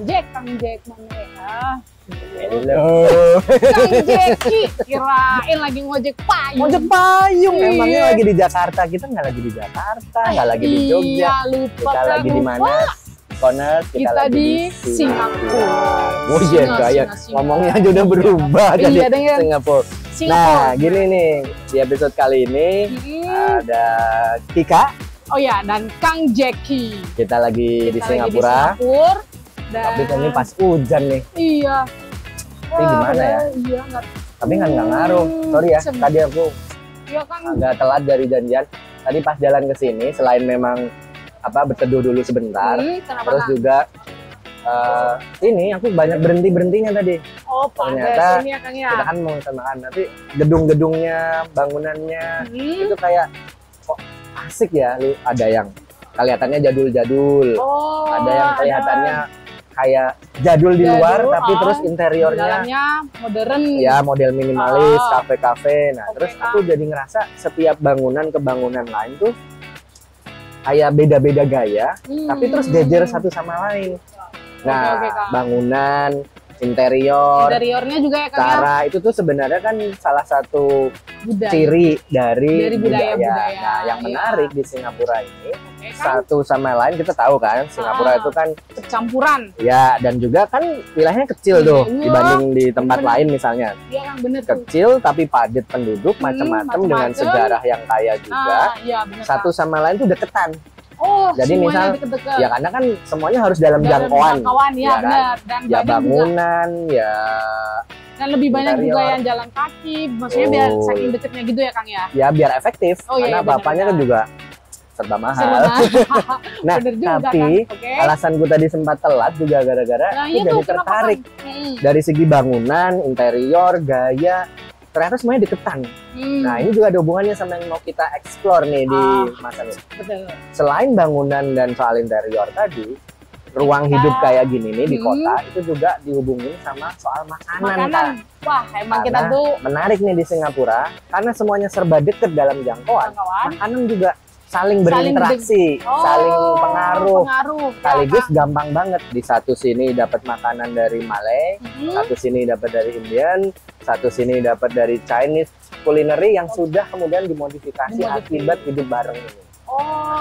Kang Jack mana ya? Halo. Kang Jeki, kirain lagi ngojek payung. Ngojek payung. Iya. Emangnya lagi di Jakarta? Kita nggak lagi di Jakarta, nggak lagi di Jogja. Iya, lupa. Kita lagi di mana? Konas, Kita lagi di Singapura. Oh iya, kayak ngomongnya aja udah berubah jadi Iya, dengan Singapura. Nah, gini nih, di episode kali ini ada Kika. Oh ya, dan Kang Jeki. Kita lagi di Singapura. Dan... Tapi kan ini pas hujan nih. Iya. Tapi gimana ya? Iya, nggak. Tapi kan nggak ngaruh. Sorry ya, tadi aku Iya, kan. agak telat dari janjian. Tadi pas jalan ke sini, selain memang berteduh dulu sebentar, Kenapa, terus Kang? juga ini aku banyak berhentinya tadi. Oh, ternyata ini ya, Kang ya. kita kan mau makan, tapi gedung-gedungnya, bangunannya itu kayak kok asik ya. Lu ada yang kelihatannya jadul-jadul, ada yang kelihatannya kayak jadul di luar, tapi terus interiornya dalamnya modern. ya model minimalis, kafe-kafe. Nah, terus aku jadi ngerasa setiap bangunan ke bangunan lain tuh kayak beda-beda gaya, tapi terus jejer satu sama lain. Nah, bangunan, interiornya juga ya, Kang, cara itu tuh sebenarnya kan salah satu ciri dari budaya. Nah, yang menarik di Singapura ini, satu sama lain kita tahu kan, Singapura itu kan campuran. Ya, dan juga kan wilayahnya kecil tuh dibanding di tempat lain misalnya. Iya, Kang, bener kecil tapi padat penduduk, macam-macam dengan sejarah yang kaya juga. Satu sama lain tuh deketan. Oh, jadi misal deket-deket. Ya karena kan semuanya harus dalam jangkauan ya, benar. Dan ya bangunan juga. Dan lebih banyak juga yang jalan kaki, maksudnya biar saking deketnya gitu ya, Kang ya. Ya biar efektif, karena apa-apanya kan juga serba mahal. Nah, tapi alasan gue tadi sempat telat juga gara-gara aku jadi tertarik dari segi bangunan, interior, gaya. Ternyata semuanya deketan. Nah, ini juga ada hubungannya sama yang mau kita explore nih di masa ini. Betul. Selain bangunan dan soal interior tadi, ruang hidup kayak gini nih di kota itu juga dihubungin sama soal makanan. Kak. Wah, emang karena kita tuh menarik nih di Singapura karena semuanya serba deket dalam jangkauan. Makanan juga saling berinteraksi, saling pengaruh. Sekaligus gampang banget. Di satu sini dapat makanan dari Malay, satu sini dapat dari Indian, satu sini dapat dari Chinese culinary yang sudah kemudian dimodifikasi akibat hidup bareng ini.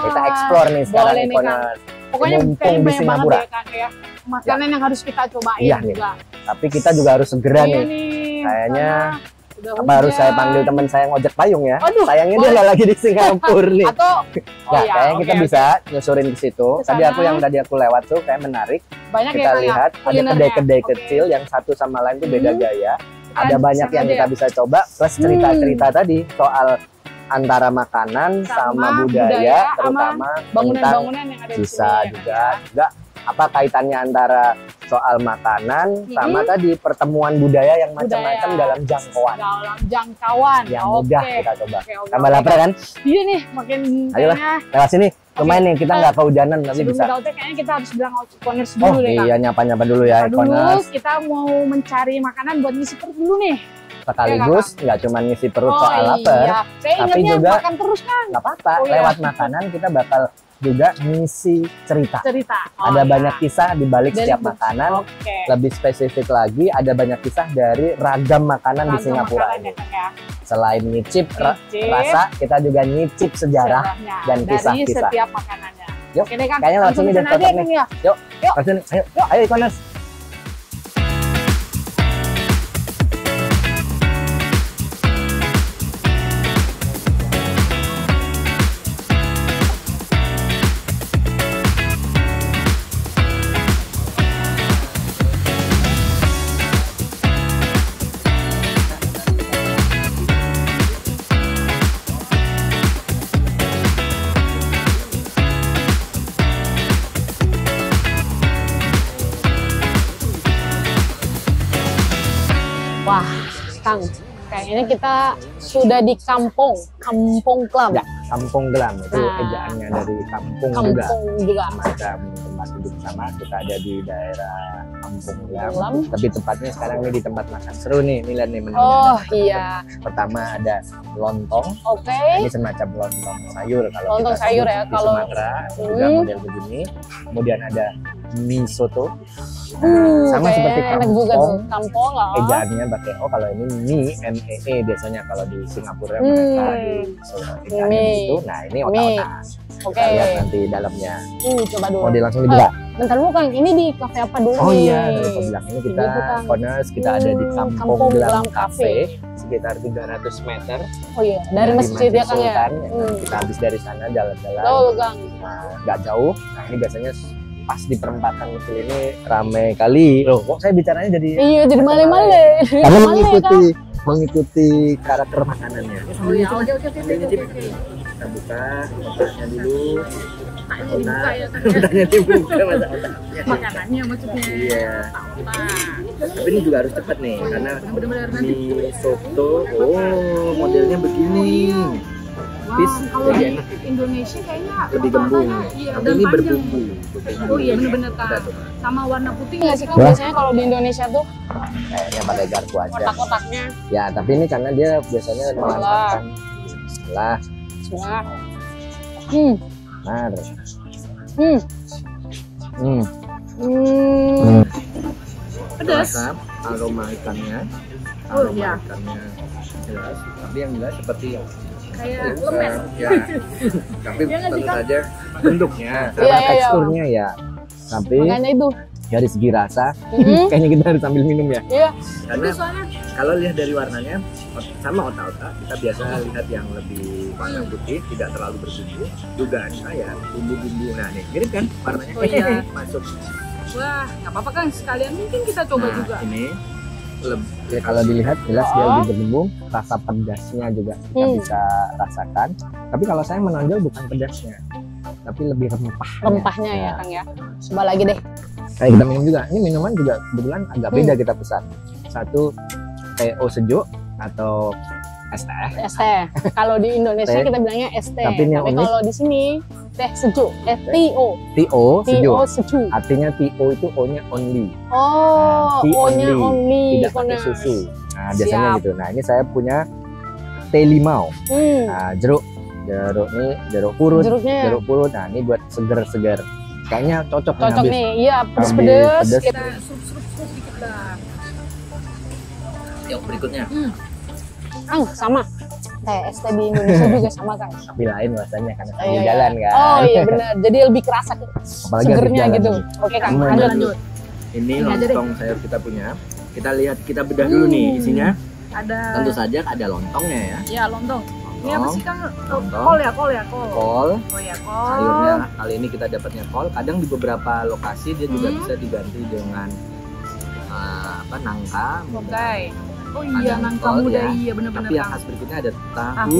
Kita explore nih sekarang di Konas. Pokoknya mumpung di Singapura. Ya. Makanan yang harus kita cobain juga. Tapi kita juga harus segera nih. Kayaknya harus saya panggil teman saya ngojek payung ya. Sayangnya dia nggak lagi di Singapura nih. Kayaknya kita bisa nyusurin ke situ. Tadi aku lewat tuh kayak menarik. Banyak kita lihat ada kedai-kedai kecil yang satu sama lain tuh beda gaya. Ada banyak yang kita bisa coba. Plus cerita-cerita tadi soal antara makanan sama budaya, terutama bangunan-bangunan yang ada bisa juga apa kaitannya antara soal makanan sama tadi pertemuan budaya yang macam-macam dalam jangkauan yang mudah kita coba. Tambah lapar kan? Iya nih, makin ayolah lewat sini. Lumayan nih, kita nggak kehujanan tapi bisa. Kayaknya kita harus bilang Koners dulu deh, Kak. Iya, nyapa-nyapa dulu ya, Koners. Kita mau mencari makanan buat ngisi perut dulu nih. Sekaligus nggak cuma ngisi perut soal lapar, tapi juga makan terus, kan? Nggak apa-apa, lewat makanan kita bakal juga ngisi cerita. Ada banyak kisah di balik setiap makanan. Lebih spesifik lagi, ada banyak kisah dari ragam makanan di Singapura ini. Selain nyicip rasa, kita juga nyicip sejarah dan kisah-kisah. Dari setiap makanannya. Yuk, kayaknya lewat sini deh cocok nih. Yuk, lewat sini. Ayo Konas. Wah, Kang, kayaknya kita sudah di Kampung Glam. Ya, Kampung Glam itu ejaannya dari kampung juga. Macam tempat duduk sama, kita ada di daerah Kampung Glam. Tapi tempatnya sekarang ini di tempat makan seru nih, lihat nih menunya. Oh iya. Pertama ada lontong. Ini semacam lontong sayur kalau lontong sayur ya di Sumatera juga model begini. Kemudian ada mie soto. Nah, sama seperti enak juga tuh. kampong. Kampong, oh. Ejaannya pakai O, kalau ini mie MEE biasanya kalau di Singapura mereka di itu. Nah ini otak-otak. Oke. Kita lihat nanti dalamnya. Coba dulu. Mau langsung dibuka? Bentar dulu Kang, ini di kafe apa dulu Oh nih? iya, dari bilang ini kita corners, kita ada di Kampung Glam Cafe, sekitar 300 meter. Oh iya, dari masjid ya Kang ya? Kita habis dari sana jalan-jalan. Tahu Kang. Nah, nggak jauh. Nah ini biasanya pas di perempatan kecil ini rame kali. Loh, kok saya bicaranya jadi? Iya, jadi male-male. Karena mengikuti karakter makanannya. Oh iya, oke. Kita buka otaknya dulu. Dibuka ya Kang. Otaknya dibuka masa otaknya. Makanannya maksudnya. Iya. Tapi ini juga harus cepat nih karena mie soto. Oh, modelnya begini. Kalau jadi di enak. Indonesia kayaknya Lebih gembung. Iya, Tapi dan ini panjang. berbumbu. Oh iya bener-bener Kang. Sama warna putih nggak sih Kang Wah. biasanya kalau di Indonesia tuh Kayaknya pakai garpu aja. kotak-kotaknya. Ya, tapi ini karena dia biasanya memanfaatkan setelah Semua. Mar. Pedas. Rasa aroma ikannya. Oh, iya. Ikannya jelas. Tapi yang jelas seperti yang Kayak lemes. ya. Tapi Iya nggak sih, tentu Kang? saja bentuknya sama Iya, iya, teksturnya ya. Tapi Makanya itu. dari segi rasa Mhm. kayaknya kita harus sambil minum ya. Iya. Karena Itu soalnya kalau lihat dari warnanya sama otak-otak, kita biasa lihat yang lebih warna putih, tidak terlalu berbumbu. Dugaan saya bumbu-bumbu. Nah nih, mirip kan warnanya? Oh, iya. Masuk. wah nggak apa-apa Kang, sekalian mungkin kita coba Nah, juga. ini ya, kalau dilihat jelas dia Oh. lebih berbumbung, rasa pedasnya juga kita bisa rasakan. Tapi kalau saya menonjol bukan pedasnya, tapi lebih Rempahnya ya Kang ya. Coba lagi deh. Kayak kita minum juga. Ini minuman juga kebetulan agak beda kita pesan. Satu TO sejuk atau es teh. Es teh. Kalau di Indonesia Teh. kita bilangnya es teh. Tapi ini yang unik. kalau di sini teh sejuk. TO. TO sejuk. TO sejuk. Artinya TO itu O-nya only, Oh, tea O-nya only. tidak pakai Corners. susu. Nah, biasanya Siap. gitu. Nah, ini saya punya teh limau. Nah, jeruk ini jeruk purut, Jeruknya jeruk purut. Nah, ini buat seger-seger. Kayaknya cocok cocok habis. nih. Iya, Habis pedes-pedes. pedes. Kita sup dikit lah. Yuk, berikutnya. Kang, sama. Teh es teh di Indonesia juga sama Kang. Tapi lain rasanya karena sambil Iya, iya. jalan kan. Oh iya benar. Jadi lebih kerasa Apalagi habis segernya jalan gitu. nih. Oke Kang, Kamu lanjut. Ini Ini aja deh. lontong sayur kita punya. Kita lihat, kita bedah dulu nih isinya. Ada Tentu saja ada lontongnya ya. ya lontong. Ini apa Lontong, sih Kang? Lontong. Kol ya. kol, Oh ya kol. sayurnya kali ini kita dapatnya kol. Kadang di beberapa lokasi dia juga bisa diganti dengan nangka. Oke. Oh Ada iya nangka kol, muda ya. iya benar-benar Tapi yang Kang. khas berikutnya ada Tahu, tahu,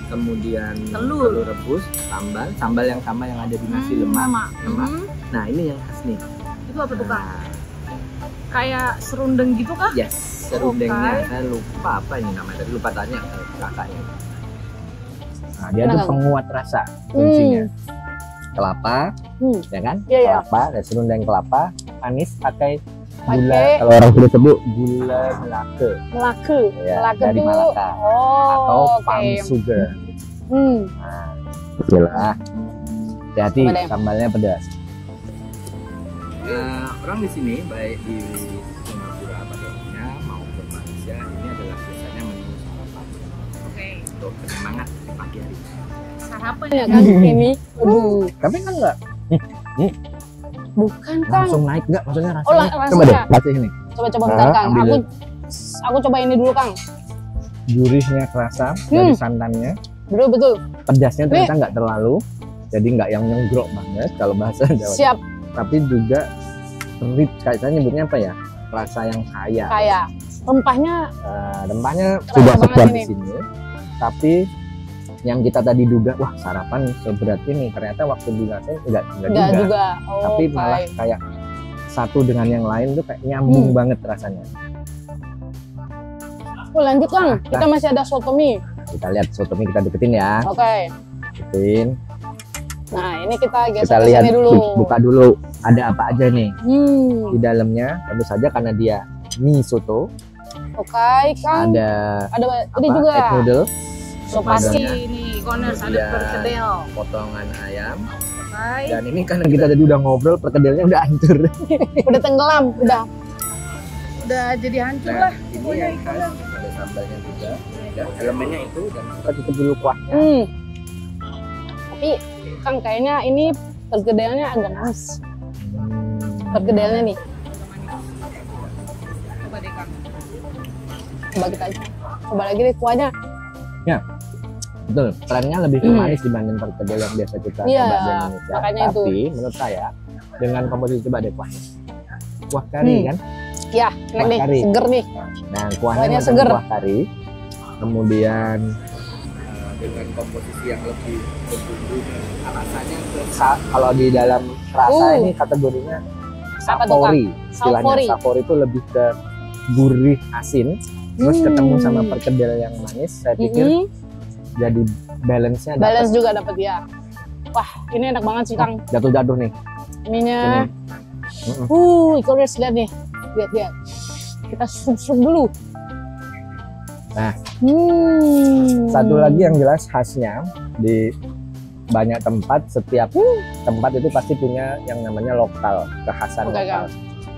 kemudian Telur. rebus, sambal yang sama yang ada di nasi lemak. lemak. Lemak. Nah ini yang khas nih. Itu apa tuh Kang? Nah, Kayak serundeng gitu kah? yes, serundengnya. Oke. Saya lupa apa ini namanya. Tadi lupa tanya ke kakaknya. Nah dia Enak, tuh Kang? penguat rasa kuncinya. Kelapa, Hmm. ya kan? Iya, iya. Kelapa dan serundeng kelapa, manis pakai gula. Pakai- Kalau orang sudah sebut gula melaka. Melaka. Ya, Melaka dari tuh. Malaka. Oh, Atau oke. palm sugar. Hmm. Nah, bismillah. Hati-hati, Coba deh. sambalnya pedas. Orang di sini baik di Singapura pada umumnya maupun Malaysia ini adalah biasanya menu sarapan Oke. untuk penyemangat di pagi hari. Sarapan ya Kang ini. Aduh, Tapi kan enggak bukan Kang. langsung naik enggak maksudnya rasanya. Oh, Coba deh, rasanya. kasih ini. Coba bentar Nah, Kang. ambil. Aku coba ini dulu Kang. Gurihnya kerasa dari santannya, Betul. pedasnya ternyata nggak terlalu. Jadi nggak yang nyenggrok banget kalau bahasa Jawa. Siap Tapi juga rich, kayak saya nyebutnya apa ya? Rasa yang kaya. kayak rempahnya Rempahnya Kerasa sudah banget sekuat ini. di sini. Tapi yang kita tadi duga, wah sarapan seberat ini, ternyata waktu dirasain enggak enggak juga. juga. Oh, Tapi malah kayak satu dengan yang lain tuh kayak nyambung banget rasanya. Oh, lanjut Kang. Kita masih ada soto mie. Kita lihat soto mie, kita deketin ya. Oke. Deketin. Nah, ini kita geser Kita ke lihat sini dulu. buka dulu ada apa aja nih Hmm. di dalamnya. Tentu saja karena dia mie soto, Oke, Kang. ada ini apa, juga. egg noodle, So pasti Noodle-nya. ini corners ada Kemudian perkedel. potongan ayam, selesai. Dan ini karena kita tadi udah ngobrol, perkedelnya udah hancur. Udah tenggelam, udah jadi hancur lah. Ini yang khas, ada sambalnya juga. Ya, elemennya itu dan kita tutup dulu kuahnya. Tapi Kang kayaknya ini perkedelnya agak manis. Perkedelnya nih. Coba deh Kang. Coba kita coba lagi deh kuahnya. Ya, betul. Trennya lebih ke manis dibanding perkedel yang biasa kita coba di Indonesia. Makanya tapi menurut saya dengan komposisi coba deh kuahnya. Kuah kari kan? Ya, enak nih, kari. seger nih. Nah, kuahnya seger. Kuah kari. Kemudian dengan komposisi yang lebih bertumbuh, rasanya kalau di dalam rasa ini kategorinya savory. Istilahnya savory itu lebih ke gurih asin. Terus ketemu sama perkedel yang manis, saya pikir jadi balance-nya dapat. Balance juga dapat ya. Wah, ini enak banget sih Kang. Jatuh-jatuh nih. Ininya. Ikan lihat nih. Lihat. Kita sup dulu. Nah, satu lagi yang jelas khasnya di banyak tempat, setiap tempat itu pasti punya yang namanya lokal, kekhasan lokal.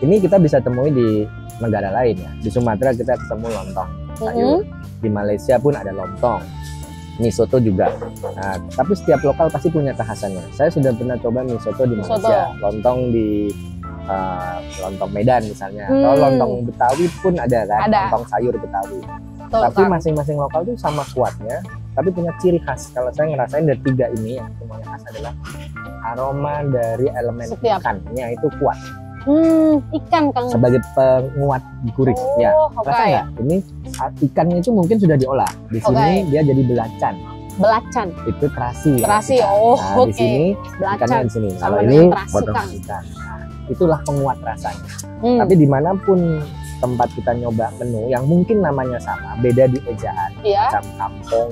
Ini kita bisa temui di negara lain ya. Di Sumatera kita ketemu lontong sayur. Di Malaysia pun ada lontong. Mie soto juga. Nah, tapi setiap lokal pasti punya kekhasannya. Saya sudah pernah coba mie soto di Malaysia, lontong di lontong Medan misalnya, atau lontong Betawi pun ada kan, lontong sayur Betawi. Tapi masing-masing lokal tuh sama kuatnya, tapi punya ciri khas. Kalau saya ngerasain dari tiga ini yang semuanya khas adalah aroma dari elemen ikannya itu kuat. Ikan Kang sebagai penguat gurih ya. Rasa nggak? Ini ikannya itu mungkin sudah diolah. Di sini dia jadi belacan. Itu terasi. Nah, di sini ikannya di sini. Kalau ini potong ikan. Itulah penguat rasanya. Tapi dimanapun tempat kita nyoba menu yang mungkin namanya sama, beda di ejaan, macam kampung,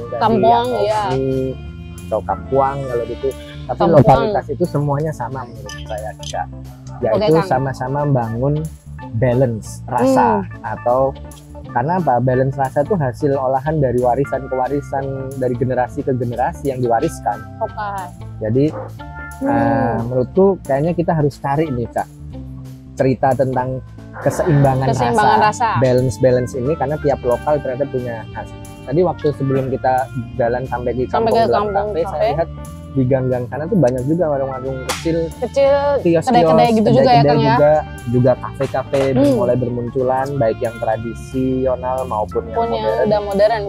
atau kampuang kalau gitu. Tapi lokalitas itu semuanya sama menurut saya juga, yaitu sama-sama membangun balance rasa atau karena apa? Balance rasa itu hasil olahan dari warisan ke warisan, dari generasi ke generasi yang diwariskan. Jadi menurutku kayaknya kita harus cari nih Kak cerita tentang keseimbangan rasa. Balance ini karena tiap lokal ternyata punya khas. Tadi waktu sebelum kita jalan sampai di kampung kafe, saya lihat di gang-gang sana tuh banyak juga warung-warung kecil, kedai-kedai gitu juga ya Kang ya. Juga kafe-kafe mulai bermunculan, baik yang tradisional maupun yang modern.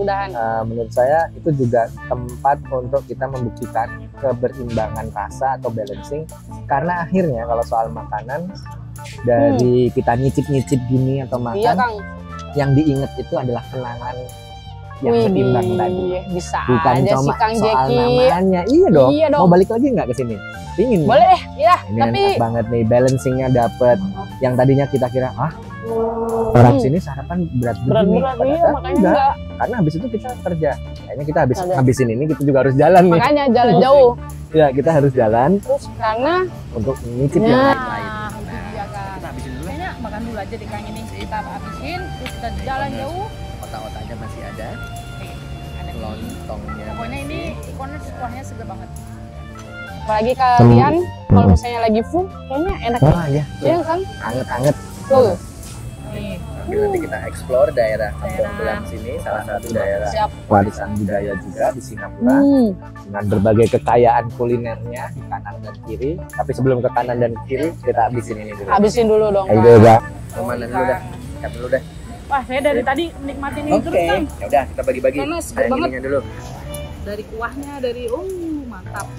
Menurut saya itu juga tempat untuk kita membuktikan keberimbangan rasa atau balancing. Karena akhirnya kalau soal makanan dari kita nyicip-nyicip gini atau makan, yang diingat itu adalah kenangan yang berimbang tadi. Bukan cuma soal namanya. Iya dong. Mau balik lagi nggak ke sini? Pingin. Boleh ya. Ini tapi enak banget nih, balancingnya dapet. Yang tadinya kita kira orang sini sarapan berat begini. Makanya enggak. Karena habis itu kita kerja. Kayaknya kita habisin ini kita juga harus jalan nih. Makanya jalan jauh. Ya kita harus jalan. Terus karena untuk menyicip yang lain. Makan dulu aja di Kang ini, kita habisin terus kita jalan jauh. Otak-otaknya masih ada, lontongnya pokoknya ini kuahnya seger banget. Apalagi kalian kalau misalnya lagi full kayaknya enak ya Kang, anget-anget tuh. Nanti kita explore daerah Kampung Belang sini, salah satu daerah warisan budaya juga di Singapura dengan berbagai kekayaan kulinernya di kanan dan kiri. Tapi sebelum ke kanan dan kiri kita habisin ini dulu. Habisin dulu dong. Ayo Kak. Kemana dulu dah? Siap dulu dah. Wah, saya dari tadi nikmatin ini terus Kang. Ya udah kita bagi-bagi. Seger banget dulu. Dari kuahnya, dari mantap.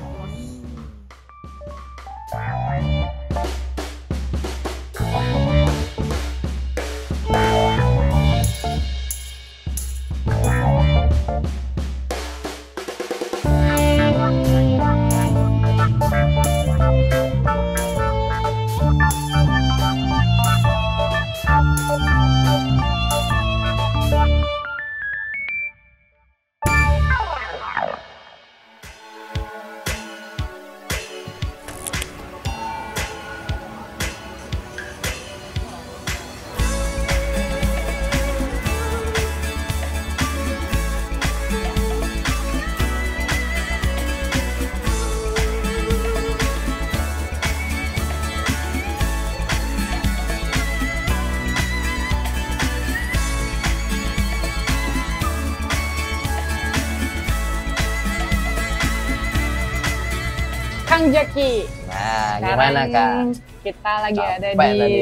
Jaki. Nah, Sekarang gimana Kak? kita lagi ada Sampai di tadi.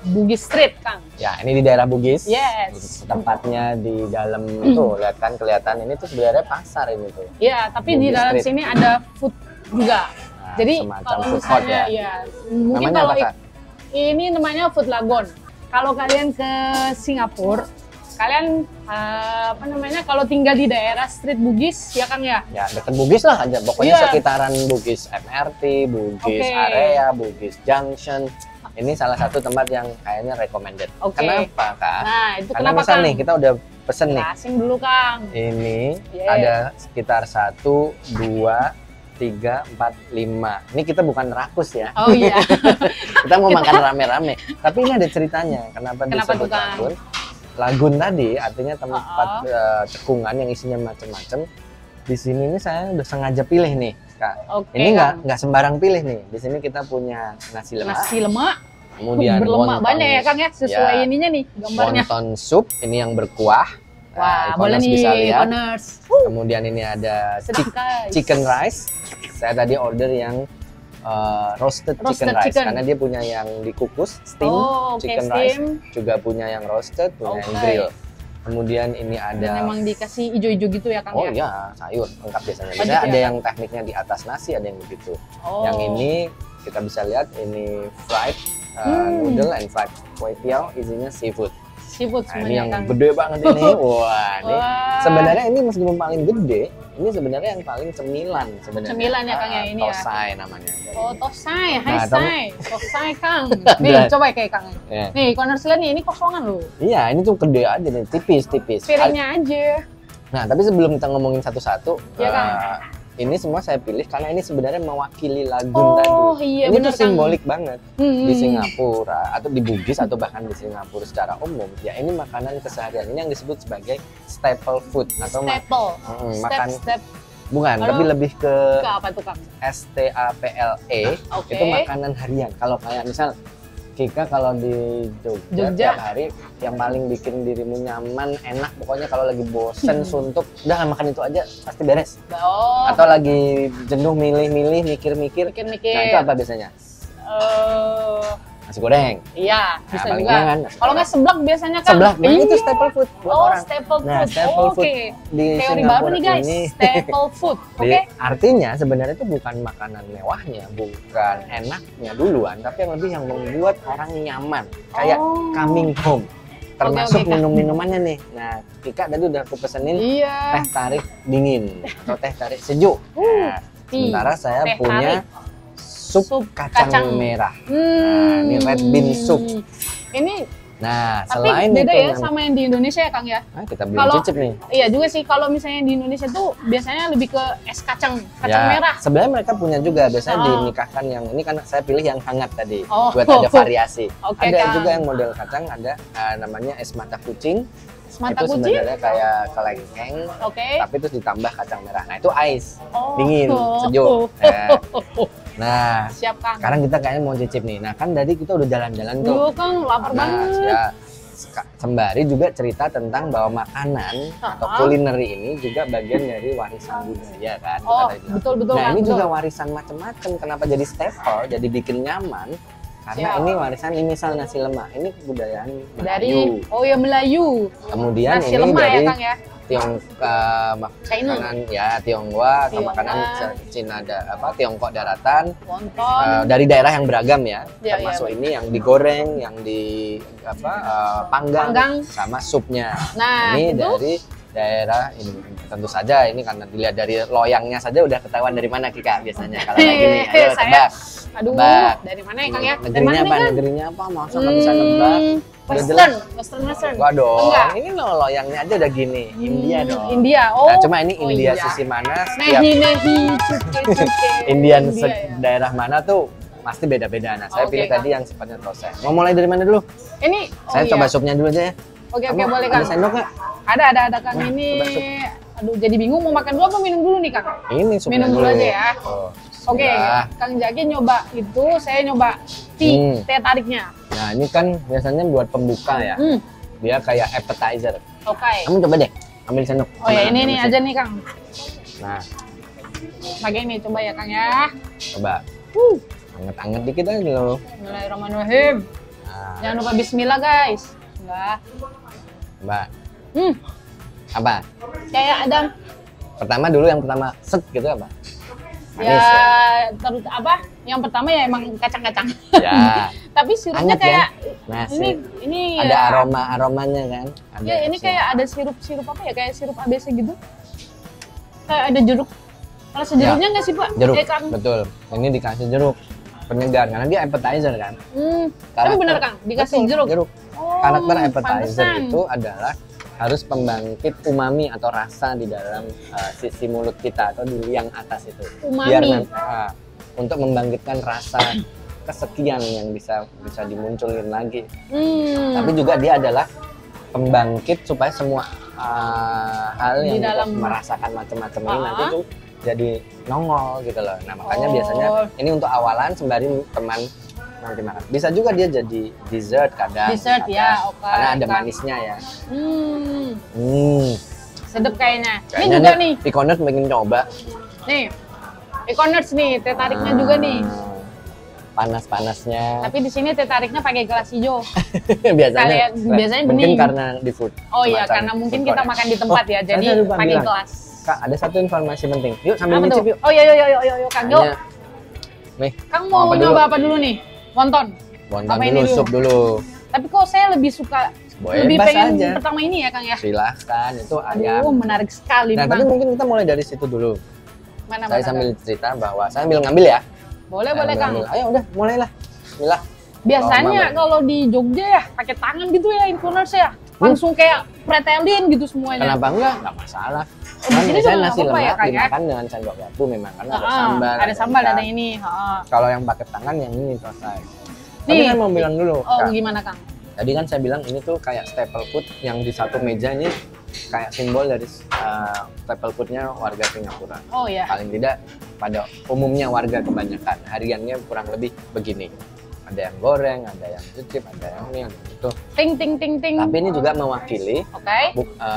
Bugis Street, Kang. Ya, ini di daerah Bugis. Yes. Tempatnya di dalam tuh, lihat kan kelihatan ini tuh sebenarnya pasar ini tuh. Ya, tapi di Bugis dalam Street. sini ada food juga. Nah, Jadi semacam kalau food court misalnya ya. mungkin Namanya kalau apa, Kak? ini namanya Food Lagoon. Kalau kalian ke Singapura, kalian apa namanya kalau tinggal di daerah Street Bugis ya Kang ya? Ya, dekat Bugis lah aja. Pokoknya Iya. sekitaran Bugis MRT, Bugis Oke. area, Bugis Junction. Ini salah satu tempat yang kayaknya recommended. Oke. Kenapa, Kak? Nah, itu Karena kenapa misal Kang? nih, kita udah pesen nih. Jelasin dulu Kang. Ini Yeah. ada sekitar 1, 2, 3, 4, 5. Ini kita bukan rakus ya. Oh iya. Kita mau makan rame-rame. Tapi ini ada ceritanya. Kenapa Kenapa disebut tuh, Kang? lagun? Lagun tadi artinya tempat cekungan yang isinya macam-macam. Di sini ini saya udah sengaja pilih nih, Kak. Oke. Ini Kang. nggak sembarang pilih nih. Di sini kita punya nasi lemak, Nasi lemak. kemudian Berlemak wonton, banyak ya Kang ya, sesuai Ya. ininya nih gambarnya. wonton sup. Ini yang berkuah. Wah, Ikoners boleh nih bisa lihat. Ikoners. Kemudian ini ada Sedap guys. chicken rice. Saya tadi order yang roasted chicken Roasted rice chicken. karena dia punya yang dikukus steam Oh, oke, chicken steam. rice, juga punya yang roasted, punya yang Oke. grill. Kemudian ini Dan ada emang dikasih ijo-ijo gitu ya Kang oh ya? iya, sayur lengkap biasanya. Oh, Biasanya gitu ada ya, yang tekniknya di atas nasi, ada yang begitu. Oh. Yang ini kita bisa lihat ini fried noodle and fried kway teow, isinya seafood. Seafood Nah, ini semuanya yang Kang. gede banget ini. Wah, ini Wah. sebenarnya ini meskipun paling gede, ini sebenarnya yang paling cemilan sebenarnya. Cemilan ya, Kang, ya, ini ya? Tosai namanya. Oh, tosai, hai Nah, sai, tosai Kang. Nih, Nah. coba kayak Kang. Ya. Nih, corner nih, ini kosongan loh. Iya, ini tuh gede aja nih, tipis-tipis. Piringnya aja. Nah, tapi sebelum kita ngomongin satu-satu, Iya, Kang. ini semua saya pilih karena ini sebenarnya mewakili lagun Oh, tadi. iya, Ini bener, tuh Kang. simbolik banget Hmm. di Singapura atau di Bugis atau bahkan di Singapura secara umum. Ya, ini makanan keseharian. Ini yang disebut sebagai staple food atau Staple. makan Step bukan, Halo? tapi lebih ke ke apa tuh Kang? STAPLE. Oke. Itu makanan harian. Kalau kayak misal Kika kalau di Jogja, Jogja. tiap hari yang paling bikin dirimu nyaman, enak, pokoknya kalau lagi bosen, suntuk, udah makan itu aja pasti beres. Oh, Atau lagi jenuh milih-milih, mikir-mikir, mikir-mikir. nah itu apa biasanya? Nasi goreng. Iya, Nah, bisa paling juga. enak kan nasi Kalau nggak goreng. seblak biasanya kan? Seblak, nah itu Iya. staple food buat Oh, orang. staple Nah, food. staple food Oke. di Teori Singapura baru nih guys, ini, staple food. Oke. artinya sebenarnya itu bukan makanan mewahnya, bukan enaknya duluan, tapi yang lebih yang membuat orang nyaman, kayak Oh. coming home. Termasuk Oke, Kak. minum-minumannya nih. Nah, Kika tadi udah aku pesenin Iya. teh tarik dingin atau teh tarik sejuk. Nah, sementara saya teh punya tarik. sup, Sup kacang, kacang. merah. Nah, ini red bean soup. Ini Nah, tapi selain beda itu ya sama yang di Indonesia ya Kang ya? nah, kita belum Kalau- cicip nih. Iya juga sih, kalau misalnya di Indonesia tuh biasanya lebih ke es kacang merah. Sebenarnya mereka punya juga biasanya Oh. dinikahkan yang ini kan saya pilih yang hangat tadi Oh. buat ada variasi. Oke, Ada Kang. juga yang model kacang, ada namanya es mata kucing. Mata itu kucing. sebenarnya kayak kelengkeng, Oke. tapi terus ditambah kacang merah. Nah, itu ice, Oh. dingin, sejuk. Nah, Siap Kang. sekarang kita kayaknya mau cicip nih. Nah, kan tadi kita udah jalan-jalan tuh. Dulu Kang lapar Nah, banget. ya, sembari juga cerita tentang bahwa makanan atau culinary ini juga bagian dari warisan budaya kan. Oh, kata dia. betul betul Nah, Kang. ini betul. juga warisan macam-macam. Kenapa jadi staple, jadi bikin nyaman? Karena Siap. ini warisan, ini misal nasi lemak, ini kebudayaan dari Melayu. oh ya Melayu. Kemudian Nasi ini lemak dari ya Kang ya. makanan ya Tionghoa atau Tionghoa. makanan Cina Tiongkok daratan. Wonton. Dari daerah yang beragam ya, Iya, termasuk iya. ini yang digoreng, yang di panggang, Panggang. sama supnya. Nah, Ini itu dari daerah ini tentu saja ini karena dilihat dari loyangnya saja udah ketahuan dari mana Kika biasanya kalau kayak gini. Ayo Saya- tebak. aduh, Tebak. dari mana ya Kang ya? Dari Negerinya mana apa? nih, Kang? Negerinya apa? Masa nggak bisa nebak? Udah Western, jelas. Western. Gua dong. Enggak. Ini loyangnya aja udah gini. India dong. India. Oh. Nah, cuma ini Oh, India iya. sisi mana setiap Nehi, cuke. Indian India, ya. daerah mana tuh pasti beda-beda. Nah, saya Oke, pilih Kang. tadi yang sifatnya proses. Mau mulai dari mana dulu? Ini Saya iya. coba supnya dulu aja ya. Oke, Kamu boleh ada Kang. sendok nggak? Ada Kang. Nah, Ini coba sup. aduh jadi bingung mau makan dulu apa minum dulu nih Kang? Ini supnya Minum dulu aja ya. Oh, Oke, bismillah. Kang Jaki nyoba itu, saya nyoba teh tariknya. Nah, ini kan biasanya buat pembuka ya. Hmm, Dia kayak appetizer. oke. Kamu coba deh, ambil sendok. Oh ya, Nah, ini ambil nih sendok. aja nih Kang. Nah, Pakai ini coba ya Kang ya. Coba. Anget-anget dikit aja loh. Bismillahirrahmanirrahim. Nah, Jangan lupa bismillah guys. Enggak. coba. Hmm, Apa? kayak ada Pertama dulu yang pertama set gitu apa? Manis ya, terus apa? Yang pertama ya emang kacang-kacang. Ya. Tapi sirupnya Anget kayak Nah, ini ada ya. aromanya kan? Ada Ya ini kayak ada sirup apa ya? Kayak sirup ABC gitu. Kayak ada jeruk. Kalau sejeruknya nggak sih Pak? jeruk. Kayak Kang. Betul. Ini dikasih jeruk. Penyegar karena dia appetizer kan. Tapi benar Kang, dikasih Betul, jeruk. Oh, Karakter appetizer pantesan. itu adalah harus pembangkit umami atau rasa di dalam sisi mulut kita atau di yang atas itu. Umami. Biar nanti, untuk membangkitkan rasa kesekian yang bisa dimunculin lagi. Tapi juga dia adalah pembangkit supaya semua hal Di yang kita dalam- merasakan macam-macam ini nanti tuh jadi nongol gitu loh. Nah makanya Oh. biasanya ini untuk awalan sembari teman nanti makan. Bisa juga dia jadi dessert kadang. Dessert ya, oke. Karena ada Kang. manisnya ya. Sedep kayaknya. Ini Kayaknya juga nih. Pikoners pengen coba. Nih. Ikoners nih, teh tariknya juga nih. Panas-panasnya. Tapi di sini teh tariknya pakai gelas hijau. biasanya biasanya mungkin bening. karena di food. Oh iya, semacam karena mungkin food kita court. makan di tempat ya, jadi saya lupa pakai bilang. gelas. Kak, ada satu informasi penting. Yuk sambil Apa nyicip tuh? yuk. Oh iya, yuk, Kang. Yuk. Hanya- Nih, Kang mau mau apa dulu? nyoba apa dulu nih? Wonton. wonton Apa ini dulu, dulu? sup dulu. Tapi kok saya lebih suka, Boleh, lebih bebas pengen aja. pertama ini ya Kang ya? Silahkan, itu ayam. Aduh, menarik sekali Nah, tapi memang. mungkin kita mulai dari situ dulu. Mana, Saya mana, sambil Kang? cerita bahwa saya sambil ngambil ya. Boleh, Saya boleh sambil Kang. ngambil. Ayo udah, mulailah. Bismillah. Biasanya Lama, kalau di Jogja ya pakai tangan gitu ya Infoners ya. Langsung kayak pretelin gitu semuanya. Kenapa enggak? Enggak masalah. Oh, di sini biasanya juga nggak nasi apa-apa ya, lemak Kak, ya? dimakan dengan sendok garpu memang karena ada Heeh, sambal. ada sambal, ikan. ada ini. Heeh. Kalau yang pakai tangan yang ini selesai. Tapi Nih. saya mau bilang dulu, Oh, Kak. gimana Kang? Tadi kan saya bilang ini tuh kayak staple food yang di satu meja ini kayak simbol dari staple foodnya warga Singapura. Oh ya. Paling tidak pada umumnya warga kebanyakan hariannya kurang lebih begini. Ada yang goreng, ada yang cicip, ada yang ini, ada yang itu. Ting ting ting ting. Tapi ini juga mewakili Oke.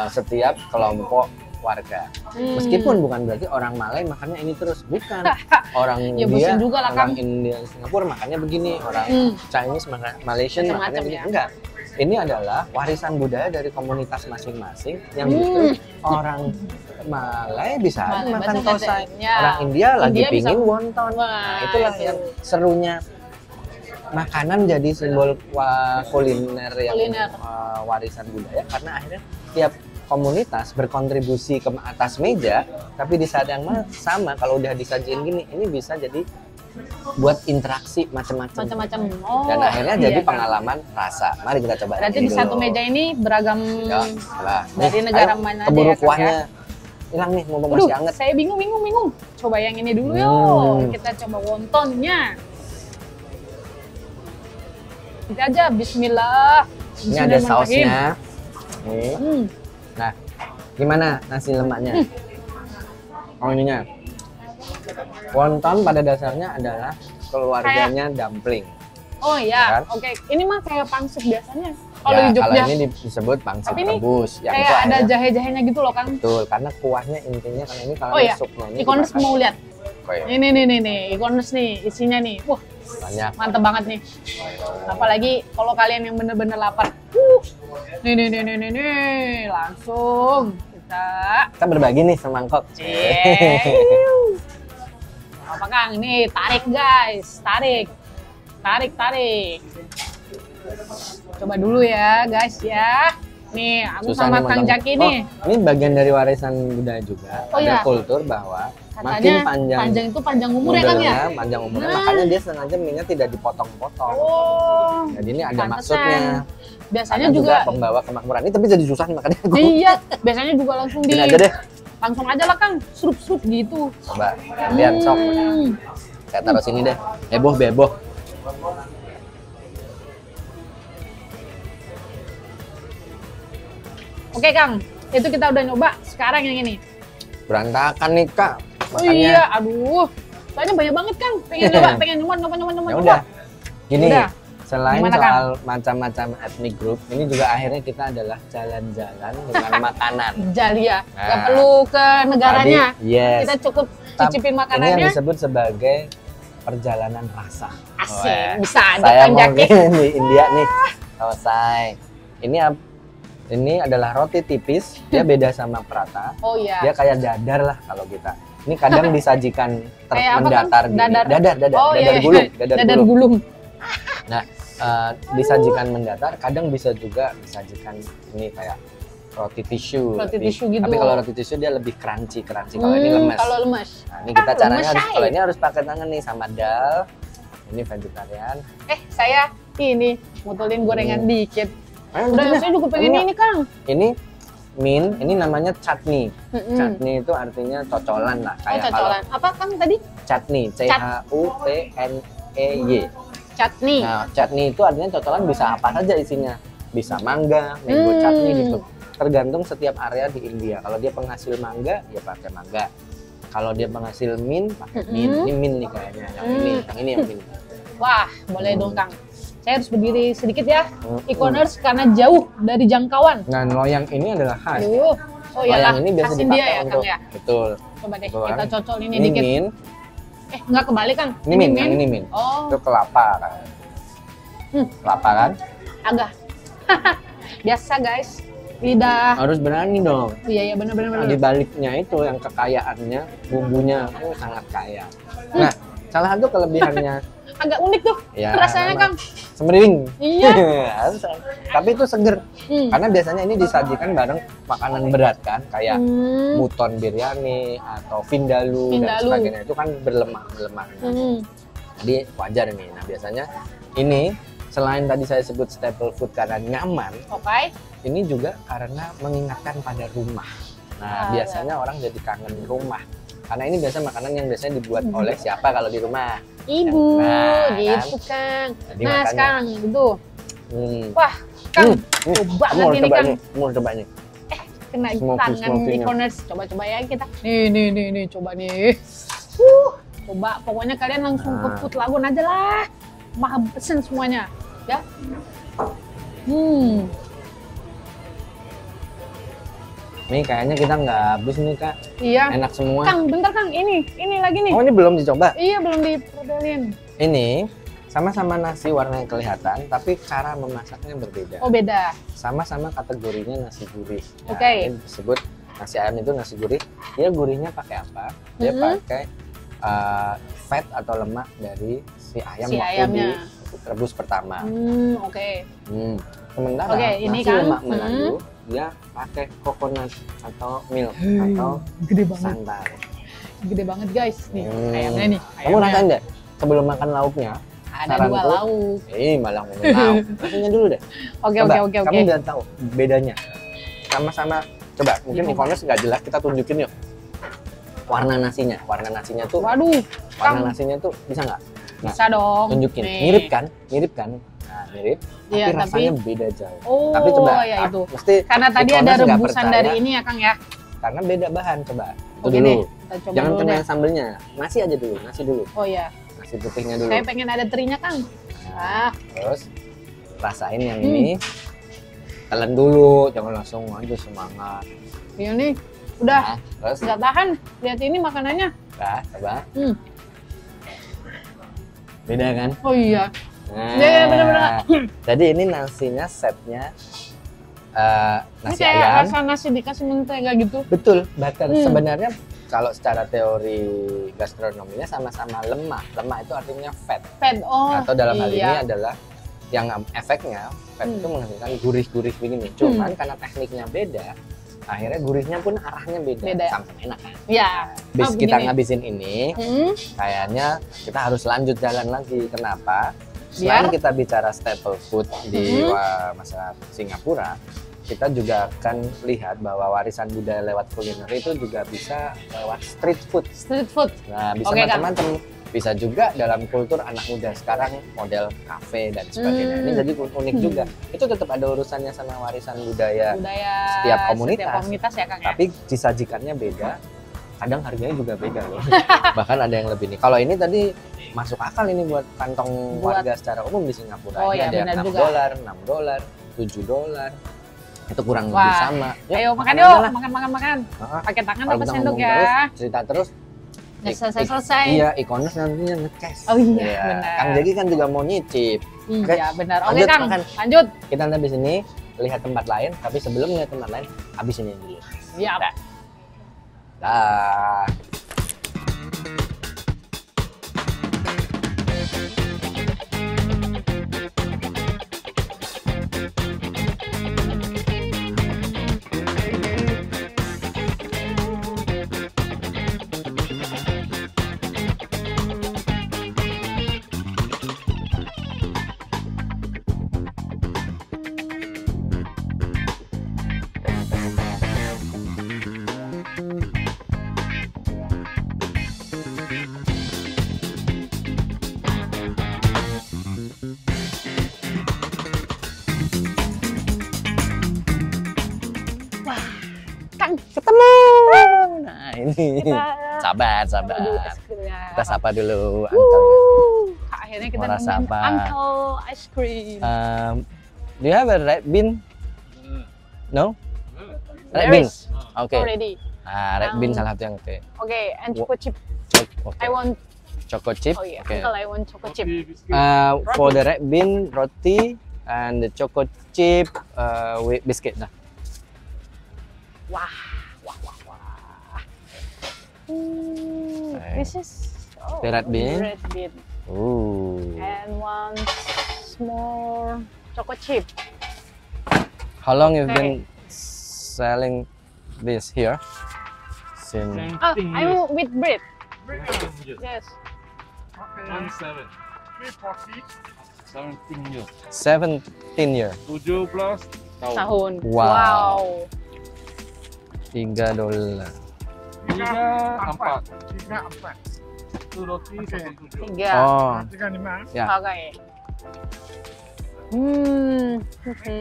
setiap kelompok warga. Meskipun bukan berarti orang Malay makannya ini terus, bukan. Orang Ya, India, bosen juga lah, orang Kang. India Singapura makannya begini, orang Chinese Malaysian Macam-macam makannya begini. ya. Enggak. Ini adalah warisan budaya dari komunitas masing-masing yang justru orang Malay bisa aja Malay makan bisa tosai. ya. Orang India lagi India pingin bisa- wonton. Wah, Nah, itulah itu. yang serunya makanan jadi simbol kuliner yang Kuliner. warisan budaya karena akhirnya tiap komunitas berkontribusi ke atas meja, tapi di saat yang sama kalau udah disajiin gini, ini bisa jadi buat interaksi macam-macam. Macam-macam. Oh. Dan akhirnya iya, jadi Kang. pengalaman rasa. Mari kita coba. Berarti ini di satu dulu. meja ini beragam Ya, lah. dari Nih, negara ayo, mana aja keburu ya, Kang, kuahnya hilang nih, mau Aduh, masih anget. saya bingung. Coba yang ini dulu yuk. Kita coba wontonnya. Kita aja, bismillah. Ini ada Bismillahirrahmanirrahim. sausnya. Nih. Hmm. Nah, gimana nasi lemaknya? Oh ininya. Wonton pada dasarnya adalah keluarganya dumpling. Oh iya, Kan? oke. Ini mah kayak pangsit biasanya. Kalau Ya, di kalau Jogja, ini disebut pangsit Tapi ini rebus. Yang kayak itu ada akhirnya- jahe-jahenya gitu loh, Kang. Betul, karena kuahnya intinya karena ini kalau Oh iya, supnya ini Ikoners dimakan. mau lihat. Oh iya, Ini nih, Ikoners nih, isinya nih. Wah, banyak. mantep banget nih. Apalagi kalau kalian yang bener-bener lapar. Nih, langsung kita. Kita berbagi nih semangkok. Apa Kang? Nih, tarik guys, tarik. Coba dulu ya guys ya. Nih, aku Susah sama nih, Kang Bang. Jaki nih. Oh, ini bagian dari warisan budaya juga. Oh Ada iya. kultur bahwa makin Katanya panjang itu panjang umur ya Kang ya? modelnya, panjang umurnya, Nah. makanya dia sengaja minyak tidak dipotong-potong. Oh, Jadi ini ada pantesan. maksudnya. Biasanya Karena juga, pembawa kemakmuran. Ini tapi jadi susah nih makannya. iya, biasanya juga langsung Gini aja deh. langsung aja lah Kang, serup-serup gitu. Coba lihat sok. Saya taruh sini deh. Beboh. Oke Kang, itu kita udah nyoba. Sekarang yang ini. Berantakan nih Kak. Oh Makannya. iya, aduh. Soalnya banyak banget Kang. Pengen nyoba. Ya Nyoba. udah. Gini, Udah. Selain Gimana, soal macam-macam ethnic group, ini juga akhirnya kita adalah jalan-jalan dengan makanan. Jalia, Nah, nggak perlu ke negaranya. Tadi, yes. Kita cukup cicipin Ini yang makanannya. disebut sebagai perjalanan rasa. Asik, Wah, bisa aja saya kan mau jaket. di India nih, selesai. Ini adalah roti tipis, dia beda sama prata. Oh iya. Dia kayak dadar lah kalau kita. Ini kadang disajikan Kayak apa, mendatar Kang? gini. Dadar. Oh, Dadar iya, iya. gulung, Dadar gulung. Nah, disajikan mendatar, kadang bisa juga disajikan ini kayak roti tisu. Roti tisu gitu. Tapi kalau roti tisu dia lebih crunchy. Kalau ini lemes. Kalau lemes. Nah, ini kita caranya lemes, harus, Shay. kalau ini harus pakai tangan nih sama dal. Ini vegetarian. Saya ini mutulin gorengan dikit. Ayo, Udah, betul, saya juga pengen Enggak. ini, Kang. Ini ini namanya chutney. Mm-mm. Chutney itu artinya cocolan lah. Oh, Kayak cocolan. Apa, Kang, tadi? chutney, CHUTNEY. Chutney. Nah, chutney itu artinya cocolan bisa apa saja isinya. Bisa mangga, mango Hmm. chutney gitu. Tergantung setiap area di India. Kalau dia penghasil mangga, ya pakai mangga. Kalau dia penghasil mint, pakai mint. Ini mint nih kayaknya. Yang ini yang mint. Wah, boleh dong, Kang. Saya harus berdiri sedikit ya. Hmm. E-commerce karena jauh dari jangkauan. Nah, loyang ini adalah khas. Aduh. Oh iyalah, Loyang ini biasa khas dipakai India ya, untuk Kang ya. betul. Coba deh, Betul, kita kan? cocol ini Ini dikit. mint, Nggak kebalik, Kang. ini mint, yang ini mint. Oh, Itu kelapa kan. Kelapa kan? agak. Biasa, guys. Lidah. Harus berani dong. Iya, benar-benar. Nah, di baliknya itu yang kekayaannya, bumbunya sangat kaya. Nah, salah satu kelebihannya Agak unik tuh ya rasanya, Kang. semeriwing. Iya. Harus. Tapi itu seger. Hmm. Karena biasanya ini disajikan bareng makanan berat kan, kayak Hmm. muton biryani atau vindaloo dan Vindaloo. sebagainya. Itu kan berlemak. Hmm. Jadi wajar nih. Nah, biasanya ini selain tadi saya sebut staple food karena nyaman, Oke. ini juga karena mengingatkan pada rumah. Nah, biasanya orang jadi kangen rumah. Karena ini biasa makanan yang biasanya dibuat oleh siapa kalau di rumah? Ibu, Nah, gitu, Kang. Jadi Nah, makanya. sekarang itu. Hmm. Wah, Kang, Hmm. coba Kamu harus ini, coba Kang. ini. Kamu harus coba ini. Kena Smoky, tangan smoky-nya. e-commerce. Coba-coba ya kita. Nih, coba nih. Coba, pokoknya kalian langsung ke Nah. Food Lagoon aja lah. Maha pesen semuanya, ya. Nih kayaknya kita nggak habis nih Kak. Iya. Enak semua. Kang, bentar Kang, ini lagi nih. Oh, ini belum dicoba. Iya, belum diprodelin. Ini sama-sama nasi warnanya kelihatan, tapi cara memasaknya berbeda. Oh, beda. Sama-sama kategorinya nasi gurih. Nah, Oke. Ini disebut nasi ayam itu nasi gurih. Dia gurihnya pakai apa? Dia pakai fat atau lemak dari si ayam Si waktu ayamnya. direbus pertama. Oke. Sementara Oke, ini nasi kan, lemak Manado dia pakai coconut atau milk atau Gede banget. santan. Gede banget, guys. Nih, ayamnya nih. Kamu Ayamnya. rasain deh sebelum makan lauknya. Ada saranku, 2 lauk. Malah ngomong lauk. Rasanya dulu deh. Oke. Kamu udah tahu bedanya. Sama-sama. Coba, mungkin e-commerce nggak jelas, kita tunjukin yuk. Warna nasinya tuh. Waduh, Warna Kang. nasinya tuh bisa nggak? Bisa dong. Tunjukin. Nih. Mirip kan? Nah, mirip. Iya, tapi rasanya beda jauh. Oh, Tapi coba, ya itu. mesti Karena tadi ada e-commerce nggak rebusan percaya, dari ini ya, Kang ya. karena beda bahan. Coba. Itu Oke dulu. deh, kita coba Jangan dulu kena deh. sambelnya. Nasi aja dulu. Nasi dulu. Oh iya, Nasi putihnya dulu. saya pengen ada terinya, Kang. Ah, Terus rasain yang ini. Telan dulu, jangan langsung aja semangat. ini udah Nah, terus nggak tahan. Lihat ini makanannya. coba. Hmm. Beda kan? Oh iya. Nah, Iya, bener-bener. Jadi ini nasinya setnya Ini nasi kayak ayam. rasa nasi dikasih mentega gitu. Betul, butter. Hmm. Sebenarnya kalau secara teori gastronominya sama-sama lemak. Lemak itu artinya fat. Fat. Oh. Atau dalam hal ini iya. adalah yang efeknya fat itu menghasilkan gurih-gurih begini. Cuman karena tekniknya beda, akhirnya gurihnya pun arahnya beda. Beda. Sama-sama enak kan? Iya. Habis Oh, kita begini. ngabisin ini, kayaknya kita harus lanjut jalan lagi. Kenapa? Selain kita bicara staple food di masyarakat Singapura, kita juga akan lihat bahwa warisan budaya lewat kuliner itu juga bisa lewat street food. Street food. Nah, bisa Oke, Kang. macam-macam. Bisa juga dalam kultur anak muda sekarang model kafe dan sebagainya. Ini jadi unik juga. Itu tetap ada urusannya sama warisan budaya Budaya setiap komunitas. Setiap komunitas ya, Kang ya. tapi disajikannya beda kadang harganya juga beda loh. Bahkan ada yang lebih nih. Kalau ini tadi masuk akal ini buat kantong warga secara umum di Singapura. Oh, Ini ya, ada benar $6, juga. $6, $7. Itu kurang Wah. lebih sama. Ayo makan aja yuk, lah. makan. Ah, Pakai tangan kalau apa kita sendok ngomong ya? terus, cerita terus. Udah selesai. Iya, e-commerce nantinya nge-cash. Oh iya, benar. Kang Jeki kan juga mau nyicip. Iya benar. Oke lanjut Kang, makan. lanjut. Kita nanti di sini lihat tempat lain, tapi sebelum lihat tempat lain, habisin ini dulu. Siap. Dah. Kang, Ketemu. Nah, ini. kita Sabar. Aduh, es krimnya. Kita sapa dulu Uncle. Akhirnya kita Mau nemuin sapa. Uncle Ice Cream. Do you have a red bean? No? Red There bean. is Oke. already. Red bean salah satu yang oke. Oke, and choco chip. Oke. I want. Choco chip. Oh iya, Oke. Uncle I want choco chip. For the red bean roti and the choco chip with biscuit. Nah. Wah. Okay. This is The red bean. Red bean. Ooh. And one small choco chip. How long you've Okay. been selling this here? Since Oh, I'm with bread. Yes. 17 17 years 17 year. 17 tahun Tahun. Wow. $3. 4 Tiga empat. itu roti Oke. 17 Tiga. Oh, Tiga lima. ya. Oke. Oke.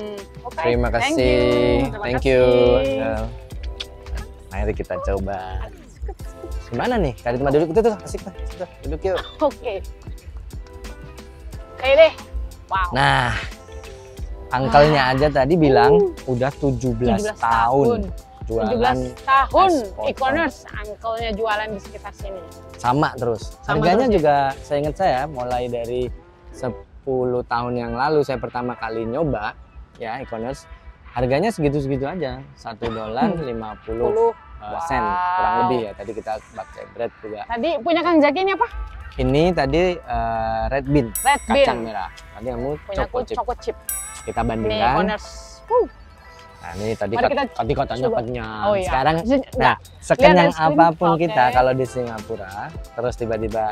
Terima Thank kasih. you. Terima Thank kasih. you. Uncle. Mari kita coba. Gimana nih? Kali tempat duduk itu tuh asik tuh. Situ, duduk yuk. Oke. Oke deh. Wow. Nah, angkelnya aja tadi bilang udah 17 tahun jualan 17 tahun es potong. e-commerce, uncle-nya jualan di sekitar sini. sama terus. Sama Harganya terus ya? juga saya ingat saya mulai dari 10 tahun yang lalu saya pertama kali nyoba ya e-commerce. Harganya segitu-segitu aja. $1.50 sen kurang lebih ya. Tadi kita pakai bread juga. Tadi punya Kang Zaki ini apa? Ini tadi red bean, Red bean. kacang merah. Tadi kamu Punya choco chip. choco chip. Kita Ini bandingkan. e-commerce. Nah, ini tadi Mari kita tadi katanya coba. kenyang. Oh iya. Sekarang Nah, nah, sekenyang es krim, apapun oke. kita kalau di Singapura terus tiba-tiba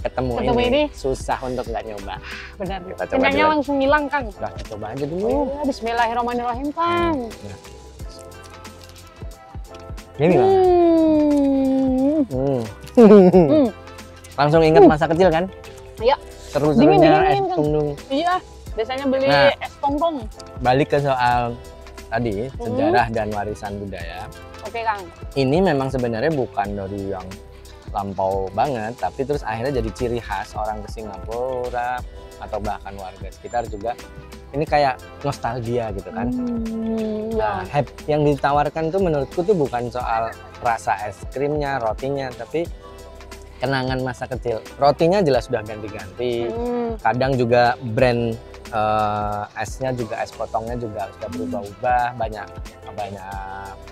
ketemu Ketemu ini. susah untuk nggak nyoba. benar. Kita coba Kenyangnya dulu. langsung hilang, Kang. Udah coba aja dulu. Oh, Bismillahirrahmanirrahim, Kang. Nah. Ini gimana? Hmm. Hmm. Langsung ingat masa kecil kan? Iya. Seru-serunya Dingin, es Kang. tungtung. Iya, biasanya beli Nah. es tongtong. Balik ke soal tadi sejarah dan warisan budaya. Oke, Kang. Ini memang sebenarnya bukan dari yang lampau banget, tapi terus akhirnya jadi ciri khas orang ke Singapura atau bahkan warga sekitar juga. Ini kayak nostalgia gitu kan. Ya. Nah, yang ditawarkan tuh menurutku tuh bukan soal rasa es krimnya, rotinya, tapi kenangan masa kecil. Rotinya jelas sudah ganti-ganti. Kadang juga brand esnya juga, es potongnya juga sudah berubah-ubah. Banyak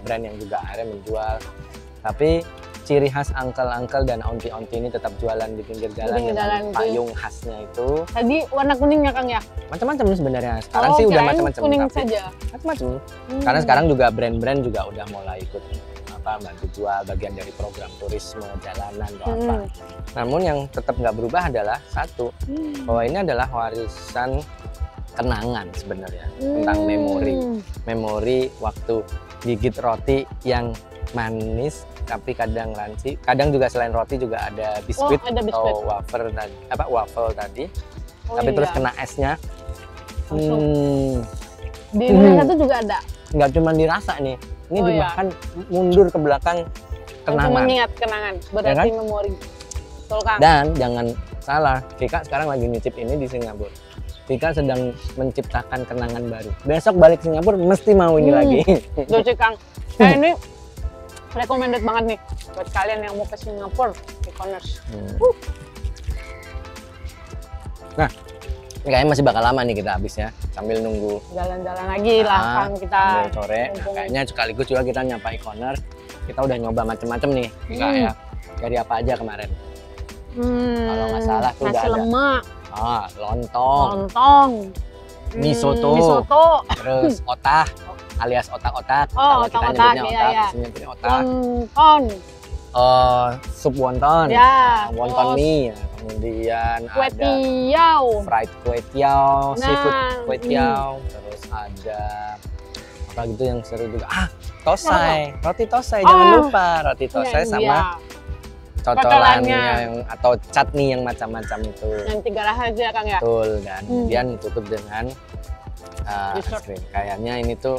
brand yang juga akhirnya menjual. Tapi ciri khas uncle-uncle dan auntie-auntie ini tetap jualan di pinggir jalan pinggir dengan jalan tuh. payung khasnya itu. Tadi warna kuning ya, Kang ya? Macam-macam sebenarnya. Sekarang sih udah kirain macam-macam. kuning tapi saja. macam-macam. Karena sekarang juga brand-brand juga udah mulai ikut bantu jual bagian dari program turisme jalanan atau apa. Namun yang tetap nggak berubah adalah satu, bahwa ini adalah warisan kenangan sebenarnya tentang memori waktu gigit roti yang manis tapi kadang ranci. Kadang juga selain roti juga ada biskuit, ada biskuit. atau waffle tadi. Oh, tapi iya. terus kena esnya. Langsung. Di Indonesia tuh juga ada. Nggak cuma dirasa nih, ini Oh, iya. bahkan mundur ke belakang Untuk kenangan. mengingat kenangan, berarti kan? memori. Betul, Kang. Dan jangan salah, Vika sekarang lagi nyicip ini di Singapura. Vika sedang menciptakan kenangan baru. Besok balik Singapura mesti mau ini lagi. Tuh sih, Kang. Nah, ini recommended banget nih buat kalian yang mau ke Singapura, e-commerce. Nah, kayaknya masih bakal lama nih kita habis ya, sambil nunggu Jalan-jalan lagi lah, Kang, kita. sambil sore. Nah, kayaknya sekaligus juga kita nyapa e-commerce. Kita udah nyoba macem-macem nih, Vika ya. Dari apa aja kemarin? Kalau nggak salah tuh udah nasi ada. lemak, Lontong, lontong, mie soto. mie soto, terus otah alias otak-otak. Oh, Kalau kita otak-otak, nyebutnya iya, otak, iya. di sini nyebutnya otak. wonton, Sup wonton, ya, wonton terus mie, ya. Kemudian kue ada tiaw, fried kue tiaw, seafood Nah, kue tiaw, terus ada apa gitu yang seru juga. Tosai, roti tosai, jangan lupa roti tosai sama iya. cocolannya Cocolannya. yang atau chutney yang macam-macam itu. yang 3 rasa aja, Kang ya. Betul, dan kemudian ditutup dengan es Dessert. krim. Kayaknya ini tuh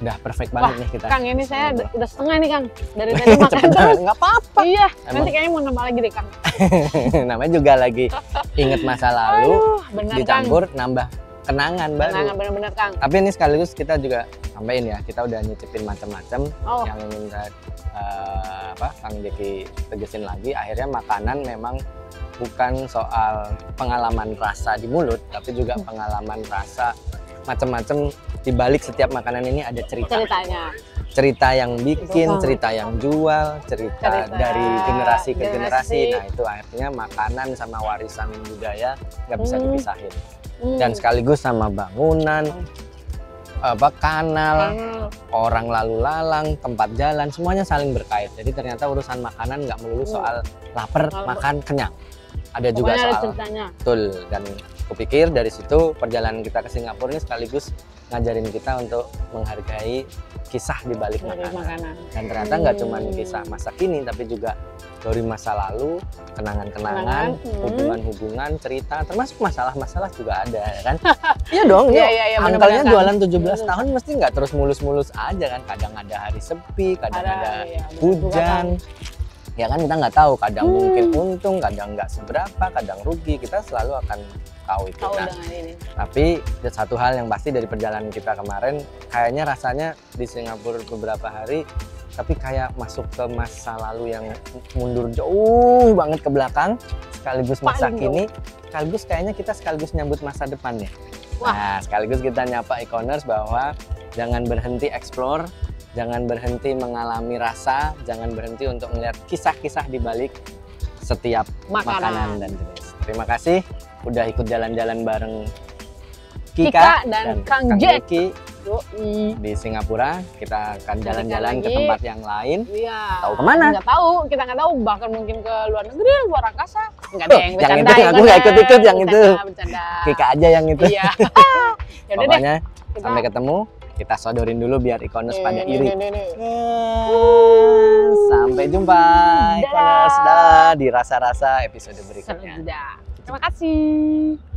udah perfect banget nih kita. Kang, ini saya udah setengah nih, Kang. Dari tadi makan Cepet terus. nggak apa-apa. Iya, Emang? nanti kayaknya mau nambah lagi deh, Kang. Namanya juga lagi inget masa lalu, Aduh, bener, dicampur nambah kenangan baru. Kang. Bener-bener, Kang. Tapi ini sekaligus kita juga sampein ya, kita udah nyicipin macam-macam Oh. yang ingin Kang Jeki tegesin lagi. Akhirnya makanan memang bukan soal pengalaman rasa di mulut, tapi juga pengalaman rasa macam-macam. Di balik setiap makanan ini ada Ceritanya. cerita yang bikin, Betul. cerita yang jual, cerita dari generasi ke generasi. generasi. Nah itu akhirnya makanan sama warisan budaya nggak bisa Hmm. dipisahin. Dan sekaligus sama bangunan, kanal, orang lalu lalang, tempat jalan, semuanya saling berkait. Jadi ternyata urusan makanan nggak melulu soal lapar, makan, kenyang. Ada juga Pokoknya ada soal ceritanya. betul. Dan kupikir dari situ perjalanan kita ke Singapura ini sekaligus ngajarin kita untuk menghargai kisah di balik Dari makanan. makanan. Dan ternyata nggak cuma kisah masa kini, tapi juga dari masa lalu, kenangan-kenangan, Kenangan, hubungan-hubungan, cerita, termasuk masalah-masalah juga ada, ya kan? Iya dong, Iya, yuk. iya, iya, Angkelnya bener-bener, Kang. jualan 17 tahun mesti nggak terus mulus-mulus aja kan? Kadang ada hari sepi, kadang ada iya, bener juga, hujan. Kang. Ya kan kita nggak tahu, kadang mungkin untung, kadang nggak seberapa, kadang rugi. Kita selalu akan tahu itu. Tahu Nah, dengan ini. tapi ada satu hal yang pasti dari perjalanan kita kemarin, kayaknya rasanya di Singapura beberapa hari, tapi kayak masuk ke masa lalu yang mundur jauh banget ke belakang, sekaligus masa Paling kini, sekaligus kayaknya kita sekaligus nyambut masa depannya. Wah. Nah, sekaligus kita nyapa e-commerce bahwa jangan berhenti explore, jangan berhenti mengalami rasa, jangan berhenti untuk melihat kisah-kisah di balik setiap makanan dan jenis. Terima kasih udah ikut jalan-jalan bareng Kika dan Kang Jack. Jeki Yoi. di Singapura. Kita akan Balikan jalan-jalan ke lagi. tempat yang lain. Iya. Tahu kemana? Nggak tahu, kita nggak tahu. Bahkan mungkin ke luar negeri, luar angkasa. Nggak ada yang Yang bercanda. itu, aku nggak ikut-ikut yang itu. Bercanda. Kika aja yang itu. Iya. Yaudah deh. Pokoknya Kita- sampai ketemu. Kita sodorin dulu biar e-commerce pada iri. Nih. Sampai jumpa. Dadah. E-commerce dah di rasa-rasa episode berikutnya. Sudah. Terima kasih.